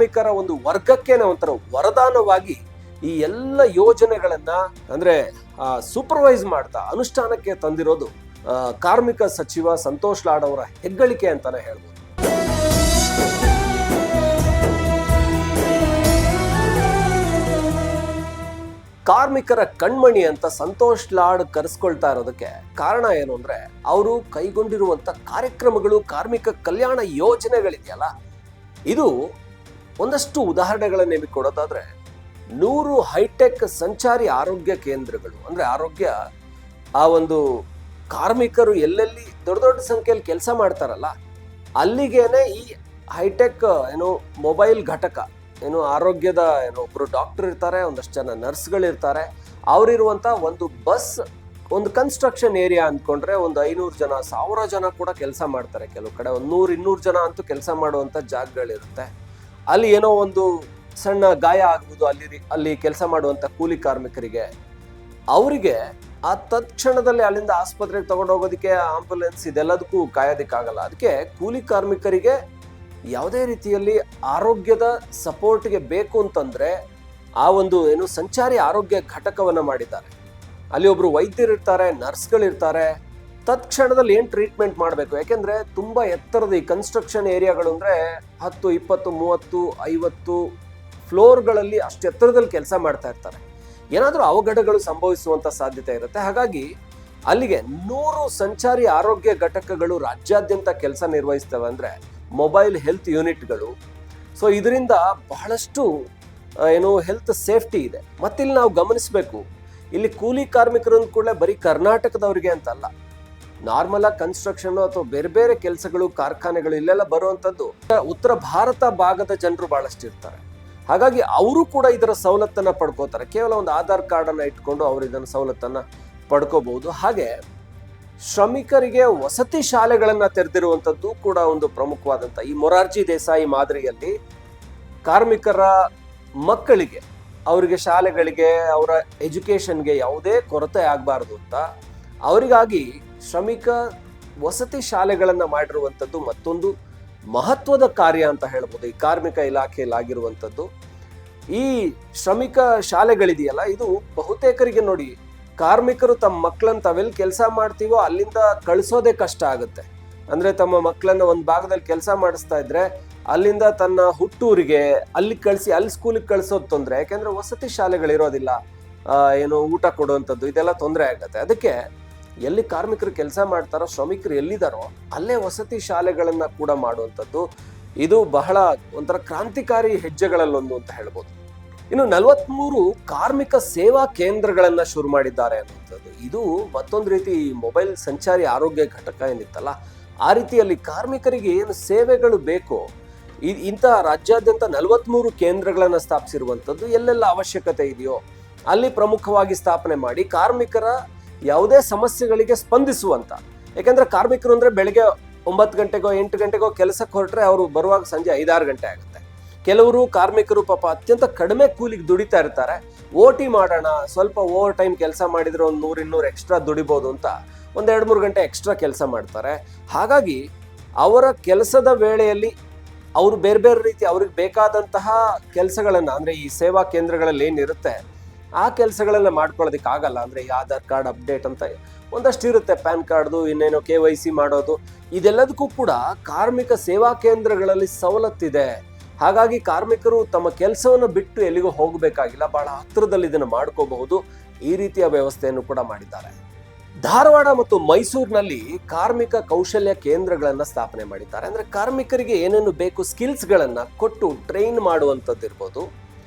ಕಾರ್ಮಿಕರ ಒಂದು ವರ್ಗಕ್ಕೇನೆ ಒಂಥರ ವರದಾನವಾಗಿ ಈ ಎಲ್ಲ ಯೋಜನೆಗಳನ್ನ ಅಂದ್ರೆ ಸೂಪರ್ವೈಸ್ ಮಾಡ್ತಾ ಅನುಷ್ಠಾನಕ್ಕೆ ತಂದಿರೋದು ಕಾರ್ಮಿಕ ಸಚಿವ ಸಂತೋಷ್ ಲಾಡ್ ಅವರ ಹೆಗ್ಗಳಿಕೆ ಅಂತಾನೆ ಹೇಳ್ಬೋದು. ಕಾರ್ಮಿಕರ ಕಣ್ಮಣಿ ಅಂತ ಸಂತೋಷ್ ಲಾಡ್ ಕರೆಸ್ಕೊಳ್ತಾ ಇರೋದಕ್ಕೆ ಕಾರಣ ಏನು ಅಂದ್ರೆ ಅವರು ಕೈಗೊಂಡಿರುವಂತ ಕಾರ್ಯಕ್ರಮಗಳು, ಕಾರ್ಮಿಕ ಕಲ್ಯಾಣ ಯೋಜನೆಗಳಿದೆಯಲ್ಲ, ಇದು ಒಂದಷ್ಟು ಉದಾಹರಣೆಗಳನ್ನ ನಿಮಗೆ ಕೊಡೋದಾದ್ರೆ 100 ಹೈಟೆಕ್ ಸಂಚಾರಿ ಆರೋಗ್ಯ ಕೇಂದ್ರಗಳು, ಅಂದ್ರೆ ಆರೋಗ್ಯ ಆ ಒಂದು ಕಾರ್ಮಿಕರು ಎಲ್ಲೆಲ್ಲಿ ದೊಡ್ಡ ದೊಡ್ಡ ಸಂಖ್ಯೆಯಲ್ಲಿ ಕೆಲಸ ಮಾಡ್ತಾರಲ್ಲ ಅಲ್ಲಿಗೇನೆ ಈ ಹೈಟೆಕ್ ಮೊಬೈಲ್ ಘಟಕ ಆರೋಗ್ಯದ ಒಬ್ರು ಡಾಕ್ಟರ್ ಇರ್ತಾರೆ, ಒಂದಷ್ಟು ಜನ ನರ್ಸ್ಗಳಿರ್ತಾರೆ, ಅವರಿರುವಂತ ಒಂದು ಬಸ್, ಒಂದು ಕನ್ಸ್ಟ್ರಕ್ಷನ್ ಏರಿಯಾ ಅಂದ್ಕೊಂಡ್ರೆ ಒಂದು 500 ಜನ 1000 ಜನ ಕೂಡ ಕೆಲಸ ಮಾಡ್ತಾರೆ. ಕೆಲವು ಕಡೆ 100-200 ಜನ ಅಂತೂ ಕೆಲಸ ಮಾಡುವಂತ ಜಾಗಗಳಿರುತ್ತೆ. ಅಲ್ಲಿ ಏನೋ ಒಂದು ಸಣ್ಣ ಗಾಯ ಆಗ್ಬೋದು, ಅಲ್ಲಿ ಕೆಲಸ ಮಾಡುವಂತ ಕೂಲಿ ಕಾರ್ಮಿಕರಿಗೆ ಅವರಿಗೆ ಆ ತತ್ಕ್ಷಣದಲ್ಲಿ ಅಲ್ಲಿಂದ ಆಸ್ಪತ್ರೆಗೆ ತಗೊಂಡೋಗೋದಕ್ಕೆ ಆಂಬುಲೆನ್ಸ್ ಇದೆಲ್ಲದಕ್ಕೂ ಕಾಯೋದಕ್ಕಾಗಲ್ಲ. ಅದಕ್ಕೆ ಕೂಲಿ ಕಾರ್ಮಿಕರಿಗೆ ಯಾವುದೇ ರೀತಿಯಲ್ಲಿ ಆರೋಗ್ಯದ ಸಪೋರ್ಟ್ಗೆ ಬೇಕು ಅಂತಂದ್ರೆ ಆ ಒಂದು ಸಂಚಾರಿ ಆರೋಗ್ಯ ಘಟಕವನ್ನ ಮಾಡಿದ್ದಾರೆ. ಅಲ್ಲಿ ಒಬ್ರು ವೈದ್ಯರಿರ್ತಾರೆ, ನರ್ಸ್ಗಳಿರ್ತಾರೆ. ತತ್ಕ್ಷಣದಲ್ಲಿ ಏನ್ ಟ್ರೀಟ್ಮೆಂಟ್ ಮಾಡಬೇಕು, ಯಾಕೆಂದ್ರೆ ತುಂಬಾ ಎತ್ತರದ ಈ ಕನ್ಸ್ಟ್ರಕ್ಷನ್ ಏರಿಯಾಗಳು ಅಂದ್ರೆ 10, 20, 30, 50 ಫ್ಲೋರ್ಗಳಲ್ಲಿ ಅಷ್ಟು ಎತ್ತರದಲ್ಲಿ ಕೆಲಸ ಮಾಡ್ತಾ ಇರ್ತಾರೆ. ಏನಾದ್ರೂ ಅವಘಡಗಳು ಸಂಭವಿಸುವಂತ ಸಾಧ್ಯತೆ ಇರುತ್ತೆ. ಹಾಗಾಗಿ ಅಲ್ಲಿಗೆ 100 ಸಂಚಾರಿ ಆರೋಗ್ಯ ಘಟಕಗಳು ರಾಜ್ಯಾದ್ಯಂತ ಕೆಲಸ ನಿರ್ವಹಿಸ್ತವೆ, ಅಂದ್ರೆ ಮೊಬೈಲ್ ಹೆಲ್ತ್ ಯೂನಿಟ್ಗಳು. ಸೊ ಇದರಿಂದ ಬಹಳಷ್ಟು ಹೆಲ್ತ್ ಸೇಫ್ಟಿ ಇದೆ. ಮತ್ತಿಲ್ಲಿ ನಾವು ಗಮನಿಸಬೇಕು, ಇಲ್ಲಿ ಕೂಲಿ ಕಾರ್ಮಿಕರು ಕೂಡಲೇ ಬರೀ ಕರ್ನಾಟಕದವರಿಗೆ ಅಂತಲ್ಲ, ನಾರ್ಮಲ್ ಆಗಿ ಕನ್ಸ್ಟ್ರಕ್ಷನ್ ಅಥವಾ ಬೇರೆ ಬೇರೆ ಕೆಲಸಗಳು, ಕಾರ್ಖಾನೆಗಳು ಇಲ್ಲೆಲ್ಲ ಬರುವಂತದ್ದು ಉತ್ತರ ಭಾರತ ಭಾಗದ ಜನರು ಬಹಳಷ್ಟು ಇರ್ತಾರೆ. ಹಾಗಾಗಿ ಅವರು ಕೂಡ ಇದರ ಸವಲತ್ತನ್ನ ಪಡ್ಕೋತಾರೆ. ಕೇವಲ ಒಂದು ಆಧಾರ್ ಕಾರ್ಡ್ ಅನ್ನ ಇಟ್ಕೊಂಡು ಅವರು ಇದನ್ನ ಸವಲತ್ತನ್ನ ಪಡ್ಕೋಬಹುದು. ಹಾಗೆ ಶ್ರಮಿಕರಿಗೆ ವಸತಿ ಶಾಲೆಗಳನ್ನ ತೆರೆದಿರುವಂತದ್ದು ಕೂಡ ಒಂದು ಪ್ರಮುಖವಾದಂತ, ಈ ಮೊರಾರ್ಜಿ ದೇಸಾಯಿ ಮಾದರಿಯಲ್ಲಿ ಕಾರ್ಮಿಕರ ಮಕ್ಕಳಿಗೆ, ಅವರಿಗೆ ಶಾಲೆಗಳಿಗೆ, ಅವರ ಎಜುಕೇಶನ್ಗೆ ಯಾವುದೇ ಕೊರತೆ ಆಗಬಾರ್ದು ಅಂತ ಅವರಿಗಾಗಿ ಶ್ರಮಿಕ ವಸತಿ ಶಾಲೆಗಳನ್ನ ಮಾಡಿರುವಂಥದ್ದು ಮತ್ತೊಂದು ಮಹತ್ವದ ಕಾರ್ಯ ಅಂತ ಹೇಳ್ಬೋದು ಈ ಕಾರ್ಮಿಕ ಇಲಾಖೆಯಲ್ಲಿ ಆಗಿರುವಂಥದ್ದು. ಈ ಶ್ರಮಿಕ ಶಾಲೆಗಳಿದೆಯಲ್ಲ, ಇದು ಬಹುತೇಕರಿಗೆ ನೋಡಿ, ಕಾರ್ಮಿಕರು ತಮ್ಮ ಮಕ್ಕಳನ್ನ ತಾವೆಲ್ಲಿ ಕೆಲಸ ಮಾಡ್ತೀವೋ ಅಲ್ಲಿಂದ ಕಳಿಸೋದೇ ಕಷ್ಟ ಆಗುತ್ತೆ. ಅಂದ್ರೆ ತಮ್ಮ ಮಕ್ಕಳನ್ನ ಒಂದು ಭಾಗದಲ್ಲಿ ಕೆಲಸ ಮಾಡಿಸ್ತಾ ಇದ್ರೆ ಅಲ್ಲಿಂದ ತನ್ನ ಹುಟ್ಟೂರಿಗೆ ಅಲ್ಲಿ ಕಳಿಸಿ ಅಲ್ಲಿ ಸ್ಕೂಲಿಗೆ ಕಳಿಸೋದು ತೊಂದರೆ. ಯಾಕೆಂದ್ರೆ ವಸತಿ ಶಾಲೆಗಳಿರೋದಿಲ್ಲ, ಊಟ ಕೊಡುವಂಥದ್ದು ಇದೆಲ್ಲ ತೊಂದರೆ ಆಗುತ್ತೆ. ಅದಕ್ಕೆ ಎಲ್ಲಿ ಕಾರ್ಮಿಕರು ಕೆಲಸ ಮಾಡ್ತಾರೋ, ಶ್ರಮಿಕರು ಎಲ್ಲಿದಾರೋ ಅಲ್ಲೇ ವಸತಿ ಶಾಲೆಗಳನ್ನ ಕೂಡ ಮಾಡುವಂಥದ್ದು ಇದು ಬಹಳ ಒಂಥರ ಕ್ರಾಂತಿಕಾರಿ ಹೆಜ್ಜೆಗಳಲ್ಲೊಂದು ಅಂತ ಹೇಳ್ಬೋದು. ಇನ್ನು 43 ಕಾರ್ಮಿಕ ಸೇವಾ ಕೇಂದ್ರಗಳನ್ನ ಶುರು ಮಾಡಿದ್ದಾರೆ ಅನ್ನುವಂಥದ್ದು. ಇದು ಮತ್ತೊಂದು ರೀತಿ ಮೊಬೈಲ್ ಸಂಚಾರಿ ಆರೋಗ್ಯ ಘಟಕ ಏನಿತ್ತಲ್ಲ, ಆ ರೀತಿಯಲ್ಲಿ ಕಾರ್ಮಿಕರಿಗೆ ಏನು ಸೇವೆಗಳು ಬೇಕೋ ಇಂಥ ರಾಜ್ಯಾದ್ಯಂತ 43 ಕೇಂದ್ರಗಳನ್ನ ಸ್ಥಾಪಿಸಿರುವಂಥದ್ದು. ಎಲ್ಲೆಲ್ಲ ಅವಶ್ಯಕತೆ ಇದೆಯೋ ಅಲ್ಲಿ ಪ್ರಮುಖವಾಗಿ ಸ್ಥಾಪನೆ ಮಾಡಿ ಕಾರ್ಮಿಕರ ಯಾವುದೇ ಸಮಸ್ಯೆಗಳಿಗೆ ಸ್ಪಂದಿಸುವಂತ. ಯಾಕಂದ್ರೆ ಕಾರ್ಮಿಕರು ಅಂದ್ರೆ ಬೆಳಗ್ಗೆ 9 ಗಂಟೆಗೋ 8 ಗಂಟೆಗೋ ಕೆಲಸಕ್ಕೆ ಹೊರಟ್ರೆ ಅವರು ಬರುವಾಗ ಸಂಜೆ 5-6 ಗಂಟೆ ಆಗುತ್ತೆ. ಕೆಲವರು ಕಾರ್ಮಿಕರು ಪಾಪ ಅತ್ಯಂತ ಕಡಿಮೆ ಕೂಲಿಗೆ ದುಡಿತಾ ಇರ್ತಾರೆ. ಓಟಿ ಮಾಡೋಣ, ಸ್ವಲ್ಪ ಓವರ್ ಟೈಮ್ ಕೆಲಸ ಮಾಡಿದ್ರೆ ಒಂದು 100-200 ಎಕ್ಸ್ಟ್ರಾ ದುಡಿಬಹುದು ಅಂತ ಒಂದು 2-3 ಗಂಟೆ ಎಕ್ಸ್ಟ್ರಾ ಕೆಲಸ ಮಾಡ್ತಾರೆ. ಹಾಗಾಗಿ ಅವರ ಕೆಲಸದ ವೇಳೆಯಲ್ಲಿ ಅವರು ಬೇರೆ ಬೇರೆ ರೀತಿ ಅವ್ರಿಗೆ ಬೇಕಾದಂತಹ ಕೆಲಸಗಳನ್ನ, ಅಂದ್ರೆ ಈ ಸೇವಾ ಕೇಂದ್ರಗಳಲ್ಲಿ ಏನಿರುತ್ತೆ ಆ ಕೆಲಸಗಳನ್ನ ಮಾಡ್ಕೊಳ್ಳೋದಕ್ಕೆ ಆಗಲ್ಲ. ಅಂದ್ರೆ ಈ ಆಧಾರ್ ಕಾರ್ಡ್ ಅಪ್ಡೇಟ್ ಅಂತ ಒಂದಷ್ಟು ಇರುತ್ತೆ, ಪ್ಯಾನ್ ಕಾರ್ಡ್ದು, ಇನ್ನೇನೋ KYC ಮಾಡೋದು, ಇದೆಲ್ಲದಕ್ಕೂ ಕೂಡ ಕಾರ್ಮಿಕ ಸೇವಾ ಕೇಂದ್ರಗಳಲ್ಲಿ ಸವಲತ್ತಿದೆ. ಹಾಗಾಗಿ ಕಾರ್ಮಿಕರು ತಮ್ಮ ಕೆಲಸವನ್ನು ಬಿಟ್ಟು ಎಲ್ಲಿಗೂ ಹೋಗಬೇಕಾಗಿಲ್ಲ, ಬಹಳ ಹತ್ತಿರದಲ್ಲಿ ಇದನ್ನು ಮಾಡ್ಕೋಬಹುದು. ಈ ರೀತಿಯ ವ್ಯವಸ್ಥೆಯನ್ನು ಕೂಡ ಮಾಡಿದ್ದಾರೆ. ಧಾರವಾಡ ಮತ್ತು ಮೈಸೂರಿನಲ್ಲಿ ಕಾರ್ಮಿಕ ಕೌಶಲ್ಯ ಕೇಂದ್ರಗಳನ್ನ ಸ್ಥಾಪನೆ ಮಾಡಿದ್ದಾರೆ. ಅಂದ್ರೆ ಕಾರ್ಮಿಕರಿಗೆ ಏನೇನು ಬೇಕು ಸ್ಕಿಲ್ಸ್ ಗಳನ್ನ ಕೊಟ್ಟು ಟ್ರೈನ್ ಮಾಡುವಂಥದ್ದಿರ್ಬೋದು,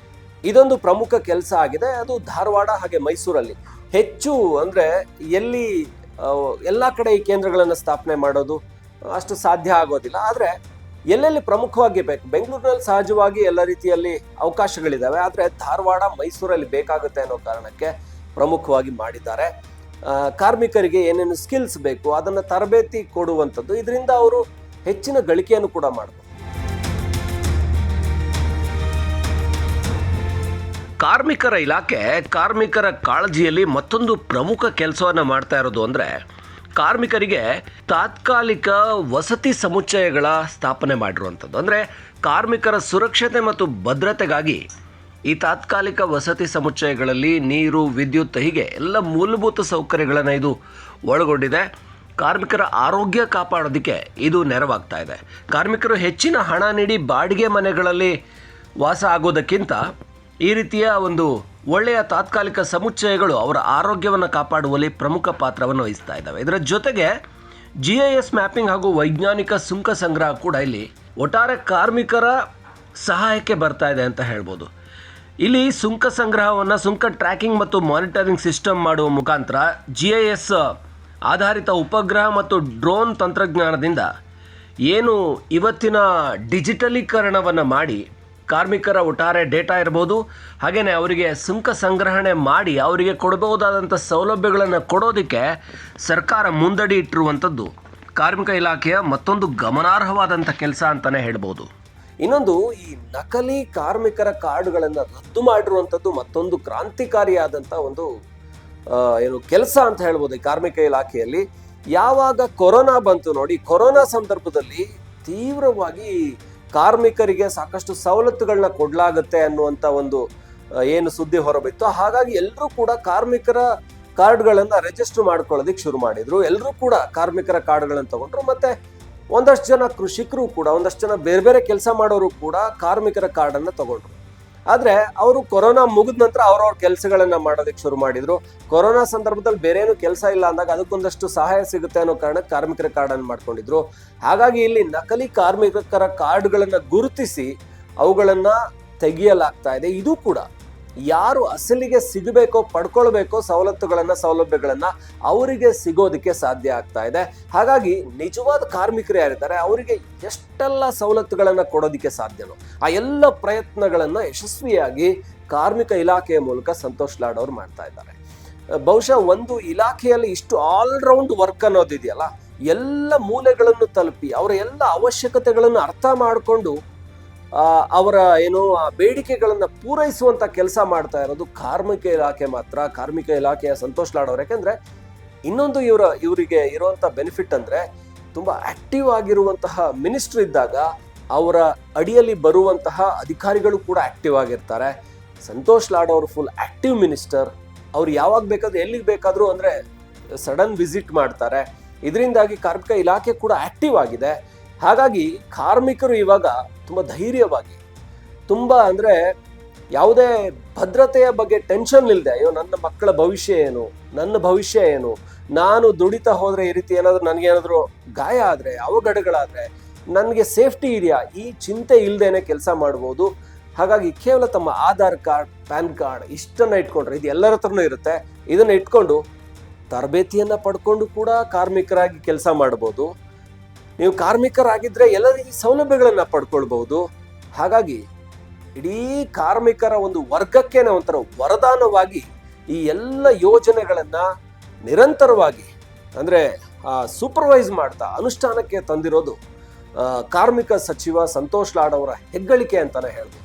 ಇದೊಂದು ಪ್ರಮುಖ ಕೆಲಸ ಆಗಿದೆ. ಅದು ಧಾರವಾಡ ಹಾಗೆ ಮೈಸೂರಲ್ಲಿ ಹೆಚ್ಚು, ಅಂದ್ರೆ ಎಲ್ಲಿ ಎಲ್ಲಾ ಕಡೆ ಈ ಕೇಂದ್ರಗಳನ್ನ ಸ್ಥಾಪನೆ ಮಾಡೋದು ಅಷ್ಟು ಸಾಧ್ಯ ಆಗೋದಿಲ್ಲ. ಆದ್ರೆ ಎಲ್ಲೆಲ್ಲಿ ಪ್ರಮುಖವಾಗಿ ಬೇಕು, ಬೆಂಗಳೂರಿನಲ್ಲಿ ಸಹಜವಾಗಿ ಎಲ್ಲ ರೀತಿಯಲ್ಲಿ ಅವಕಾಶಗಳಿದಾವೆ, ಆದ್ರೆ ಧಾರವಾಡ ಮೈಸೂರಲ್ಲಿ ಬೇಕಾಗುತ್ತೆ ಅನ್ನೋ ಕಾರಣಕ್ಕೆ ಪ್ರಮುಖವಾಗಿ ಮಾಡಿದ್ದಾರೆ. ಕಾರ್ಮಿಕರಿಗೆ ಏನೇನು ಸ್ಕಿಲ್ಸ್ ಬೇಕು ಅದನ್ನ ತರಬೇತಿ ಕೊಡುವಂಥದ್ದು, ಇದರಿಂದ ಅವರು ಹೆಚ್ಚಿನ ಗಳಿಕೆಯನ್ನು ಕೂಡ ಮಾಡಬಹುದು. ಕಾರ್ಮಿಕರ ಇಲಾಖೆ ಕಾರ್ಮಿಕರ ಕಾಳಜಿಯಲ್ಲಿ ಮತ್ತೊಂದು ಪ್ರಮುಖ ಕೆಲಸವನ್ನು ಮಾಡ್ತಾ ಇರೋದು ಅಂದರೆ ಕಾರ್ಮಿಕರಿಗೆ ತಾತ್ಕಾಲಿಕ ವಸತಿ ಸಮುಚ್ಚಯಗಳ ಸ್ಥಾಪನೆ ಮಾಡಿರುವಂಥದ್ದು. ಅಂದರೆ ಕಾರ್ಮಿಕರ ಸುರಕ್ಷತೆ ಮತ್ತು ಭದ್ರತೆಗಾಗಿ ಈ ತಾತ್ಕಾಲಿಕ ವಸತಿ ಸಮುಚ್ಚಯಗಳಲ್ಲಿ ನೀರು, ವಿದ್ಯುತ್ ಹೀಗೆ ಎಲ್ಲ ಮೂಲಭೂತ ಸೌಕರ್ಯಗಳನ್ನು ಇದು ಒಳಗೊಂಡಿದೆ. ಕಾರ್ಮಿಕರ ಆರೋಗ್ಯ ಕಾಪಾಡೋದಕ್ಕೆ ಇದು ನೆರವಾಗ್ತಾ ಇದೆ. ಕಾರ್ಮಿಕರು ಹೆಚ್ಚಿನ ಹಣ ನೀಡಿ ಬಾಡಿಗೆ ಮನೆಗಳಲ್ಲಿ ವಾಸ ಆಗೋದಕ್ಕಿಂತ ಈ ರೀತಿಯ ಒಂದು ಒಳ್ಳೆಯ ತಾತ್ಕಾಲಿಕ ಸಮುಚ್ಚಯಗಳು ಅವರ ಆರೋಗ್ಯವನ್ನು ಕಾಪಾಡುವಲ್ಲಿ ಪ್ರಮುಖ ಪಾತ್ರವನ್ನು ವಹಿಸ್ತಾ ಇದ್ದಾವೆ. ಇದರ ಜೊತೆಗೆ GIS ಮ್ಯಾಪಿಂಗ್ ಹಾಗೂ ವೈಜ್ಞಾನಿಕ ಸುಂಕ ಸಂಗ್ರಹ ಕೂಡ ಇಲ್ಲಿ ಒಟ್ಟಾರೆ ಕಾರ್ಮಿಕರ ಸಹಾಯಕ್ಕೆ ಬರ್ತಾ ಇದೆ ಅಂತ ಹೇಳ್ಬೋದು. ಇಲ್ಲಿ ಸುಂಕ ಸಂಗ್ರಹವನ್ನು ಸುಂಕ ಟ್ರ್ಯಾಕಿಂಗ್ ಮತ್ತು ಮಾನಿಟರಿಂಗ್ ಸಿಸ್ಟಮ್ ಮಾಡುವ ಮುಖಾಂತರ GIS ಆಧಾರಿತ ಉಪಗ್ರಹ ಮತ್ತು ಡ್ರೋನ್ ತಂತ್ರಜ್ಞಾನದಿಂದ ಏನು ಇವತ್ತಿನ ಡಿಜಿಟಲೀಕರಣವನ್ನು ಮಾಡಿ ಕಾರ್ಮಿಕರ ಒಟ್ಟಾರೆ ಡೇಟಾ ಇರ್ಬೋದು, ಹಾಗೆಯೇ ಅವರಿಗೆ ಸುಂಕ ಸಂಗ್ರಹಣೆ ಮಾಡಿ ಅವರಿಗೆ ಕೊಡಬಹುದಾದಂಥ ಸೌಲಭ್ಯಗಳನ್ನು ಕೊಡೋದಕ್ಕೆ ಸರ್ಕಾರ ಮುಂದಡಿ ಇಟ್ಟಿರುವಂಥದ್ದು ಕಾರ್ಮಿಕ ಇಲಾಖೆಯ ಮತ್ತೊಂದು ಗಮನಾರ್ಹವಾದಂಥ ಕೆಲಸ ಅಂತಲೇ ಹೇಳ್ಬೋದು. ಇನ್ನೊಂದು, ಈ ನಕಲಿ ಕಾರ್ಮಿಕರ ಕಾರ್ಡ್ಗಳನ್ನು ರದ್ದು ಮಾಡಿರುವಂಥದ್ದು ಮತ್ತೊಂದು ಕ್ರಾಂತಿಕಾರಿಯಾದಂಥ ಒಂದು ಕೆಲಸ ಅಂತ ಹೇಳ್ಬೋದು ಈ ಕಾರ್ಮಿಕ ಇಲಾಖೆಯಲ್ಲಿ. ಯಾವಾಗ ಕೊರೋನಾ ಬಂತು ನೋಡಿ, ಕೊರೋನಾ ಸಂದರ್ಭದಲ್ಲಿ ತೀವ್ರವಾಗಿ ಕಾರ್ಮಿಕರಿಗೆ ಸಾಕಷ್ಟು ಸವಲತ್ತುಗಳನ್ನ ಕೊಡಲಾಗುತ್ತೆ ಅನ್ನುವಂಥ ಒಂದು ಏನು ಸುದ್ದಿ ಹೊರಬಿತ್ತು. ಹಾಗಾಗಿ ಎಲ್ಲರೂ ಕೂಡ ಕಾರ್ಮಿಕರ ಕಾರ್ಡ್ಗಳನ್ನು ರಿಜಿಸ್ಟರ್ ಮಾಡ್ಕೊಳ್ಳೋದಕ್ಕೆ ಶುರು ಮಾಡಿದ್ರು. ಎಲ್ಲರೂ ಕೂಡ ಕಾರ್ಮಿಕರ ಕಾರ್ಡ್ಗಳನ್ನು ತಗೊಂಡ್ರು. ಮತ್ತೆ ಒಂದಷ್ಟು ಜನ ಕೃಷಿಕರು ಕೂಡ, ಒಂದಷ್ಟು ಜನ ಬೇರೆ ಬೇರೆ ಕೆಲಸ ಮಾಡೋರು ಕೂಡ ಕಾರ್ಮಿಕರ ಕಾರ್ಡನ್ನು ತಗೊಂಡ್ರು. ಆದರೆ ಅವರು ಕೊರೋನಾ ಮುಗಿದ ನಂತರ ಅವ್ರವ್ರ ಕೆಲಸಗಳನ್ನ ಮಾಡೋದಕ್ಕೆ ಶುರು ಮಾಡಿದ್ರು. ಕೊರೋನಾ ಸಂದರ್ಭದಲ್ಲಿ ಬೇರೆ ಏನು ಕೆಲಸ ಇಲ್ಲ ಅಂದಾಗ ಅದಕ್ಕೊಂದಷ್ಟು ಸಹಾಯ ಸಿಗುತ್ತೆ ಅನ್ನೋ ಕಾರಣಕ್ಕೆ ಕಾರ್ಮಿಕರ ಕಾರ್ಡನ್ನು ಮಾಡ್ಕೊಂಡಿದ್ರು. ಹಾಗಾಗಿ ಇಲ್ಲಿ ನಕಲಿ ಕಾರ್ಮಿಕರ ಕಾರ್ಡ್ಗಳನ್ನು ಗುರುತಿಸಿ ಅವುಗಳನ್ನ ತೆಗೆಯಲಾಗ್ತಾ ಇದೆ. ಇದು ಕೂಡ ಯಾರು ಅಸಲಿಗೆ ಸಿಗಬೇಕೋ, ಪಡ್ಕೊಳ್ಬೇಕೋ ಸೌಲಭ್ಯಗಳನ್ನ ಅವರಿಗೆ ಸಿಗೋದಕ್ಕೆ ಸಾಧ್ಯ ಆಗ್ತಾ ಇದೆ. ಹಾಗಾಗಿ ನಿಜವಾದ ಕಾರ್ಮಿಕರು ಯಾರಿದ್ದಾರೆ ಅವರಿಗೆ ಎಷ್ಟೆಲ್ಲ ಸವಲತ್ತುಗಳನ್ನ ಕೊಡೋದಕ್ಕೆ ಸಾಧ್ಯನೋ ಆ ಎಲ್ಲ ಪ್ರಯತ್ನಗಳನ್ನ ಯಶಸ್ವಿಯಾಗಿ ಕಾರ್ಮಿಕ ಇಲಾಖೆಯ ಮೂಲಕ ಸಂತೋಷ್ ಲಾಡ್ ಅವರು ಮಾಡ್ತಾ ಇದ್ದಾರೆ. ಬಹುಶಃ ಒಂದು ಇಲಾಖೆಯಲ್ಲಿ ಇಷ್ಟು ಆಲ್ರೌಂಡ್ ವರ್ಕ್ ಅನ್ನೋದಿದೆಯಲ್ಲ, ಎಲ್ಲ ಮೂಲೆಗಳನ್ನು ತಲುಪಿ ಅವರ ಎಲ್ಲ ಅವಶ್ಯಕತೆಗಳನ್ನು ಅರ್ಥ ಮಾಡಿಕೊಂಡು ಅವರ ಬೇಡಿಕೆಗಳನ್ನ ಪೂರೈಸುವಂತ ಕೆಲಸ ಮಾಡ್ತಾ ಇರೋದು ಕಾರ್ಮಿಕ ಇಲಾಖೆ ಮಾತ್ರ. ಕಾರ್ಮಿಕ ಇಲಾಖೆಯ ಸಂತೋಷ್ ಲಾಡ್ ಅವರು. ಯಾಕೆಂದ್ರೆ ಇನ್ನೊಂದು ಇವರಿಗೆ ಇರುವಂತ ಬೆನಿಫಿಟ್ ಅಂದ್ರೆ ತುಂಬಾ ಆಕ್ಟಿವ್ ಆಗಿರುವಂತಹ ಮಿನಿಸ್ಟರ್ ಇದ್ದಾಗ ಅವರ ಅಡಿಯಲ್ಲಿ ಬರುವಂತಹ ಅಧಿಕಾರಿಗಳು ಕೂಡ ಆಕ್ಟಿವ್ ಆಗಿರ್ತಾರೆ. ಸಂತೋಷ್ ಲಾಡ್ ಅವರು ಫುಲ್ ಆಕ್ಟಿವ್ ಮಿನಿಸ್ಟರ್. ಅವ್ರು ಯಾವಾಗ ಬೇಕಾದ್ರೂ ಎಲ್ಲಿಗೆ ಬೇಕಾದ್ರೂ ಅಂದ್ರೆ ಸಡನ್ ವಿಸಿಟ್ ಮಾಡ್ತಾರೆ. ಇದರಿಂದಾಗಿ ಕಾರ್ಮಿಕ ಇಲಾಖೆ ಕೂಡ ಆಕ್ಟಿವ್ ಆಗಿದೆ. ಹಾಗಾಗಿ ಕಾರ್ಮಿಕರು ಇವಾಗ ತುಂಬ ಧೈರ್ಯವಾಗಿ, ತುಂಬ ಅಂದರೆ ಯಾವುದೇ ಭದ್ರತೆಯ ಬಗ್ಗೆ ಟೆನ್ಷನ್ ಇಲ್ಲದೆ, ಅಯ್ಯೋ ನನ್ನ ಮಕ್ಕಳ ಭವಿಷ್ಯ ಏನು, ನನ್ನ ಭವಿಷ್ಯ ಏನು, ನಾನು ದುಡಿತಾ ಹೋದರೆ ಈ ರೀತಿ ಏನಾದರೂ ನನಗೇನಾದರೂ ಗಾಯ ಆದರೆ, ಅವಘಡಗಳಾದರೆ ನನಗೆ ಸೇಫ್ಟಿ ಇದೆಯಾ, ಈ ಚಿಂತೆ ಇಲ್ಲದೇನೆ ಕೆಲಸ ಮಾಡ್ಬೋದು. ಹಾಗಾಗಿ ಕೇವಲ ತಮ್ಮ ಆಧಾರ್ ಕಾರ್ಡ್, ಪ್ಯಾನ್ ಕಾರ್ಡ್ ಇಷ್ಟನ್ನು ಇಟ್ಕೊಂಡ್ರೆ, ಇದು ಎಲ್ಲರ ಹತ್ರನೂ ಇರುತ್ತೆ, ಇದನ್ನು ಇಟ್ಕೊಂಡು ತರಬೇತಿಯನ್ನು ಪಡ್ಕೊಂಡು ಕೂಡ ಕಾರ್ಮಿಕರಾಗಿ ಕೆಲಸ ಮಾಡ್ಬೋದು. ನೀವು ಕಾರ್ಮಿಕರಾಗಿದ್ದರೆ ಎಲ್ಲ ರೀತಿ ಸೌಲಭ್ಯಗಳನ್ನು ಪಡ್ಕೊಳ್ಬಹುದು. ಹಾಗಾಗಿ ಇಡೀ ಕಾರ್ಮಿಕರ ಒಂದು ವರ್ಗಕ್ಕೇನೆ ಒಂಥರ ವರದಾನವಾಗಿ ಈ ಎಲ್ಲ ಯೋಜನೆಗಳನ್ನು ನಿರಂತರವಾಗಿ ಅಂದರೆ ಸೂಪರ್ವೈಸ್ ಮಾಡ್ತಾ ಅನುಷ್ಠಾನಕ್ಕೆ ತಂದಿರೋದು ಕಾರ್ಮಿಕ ಸಚಿವ ಸಂತೋಷ್ ಲಾಡ್ ಅವರ ಹೆಗ್ಗಳಿಕೆ ಅಂತಲೇ ಹೇಳ್ಬೋದು.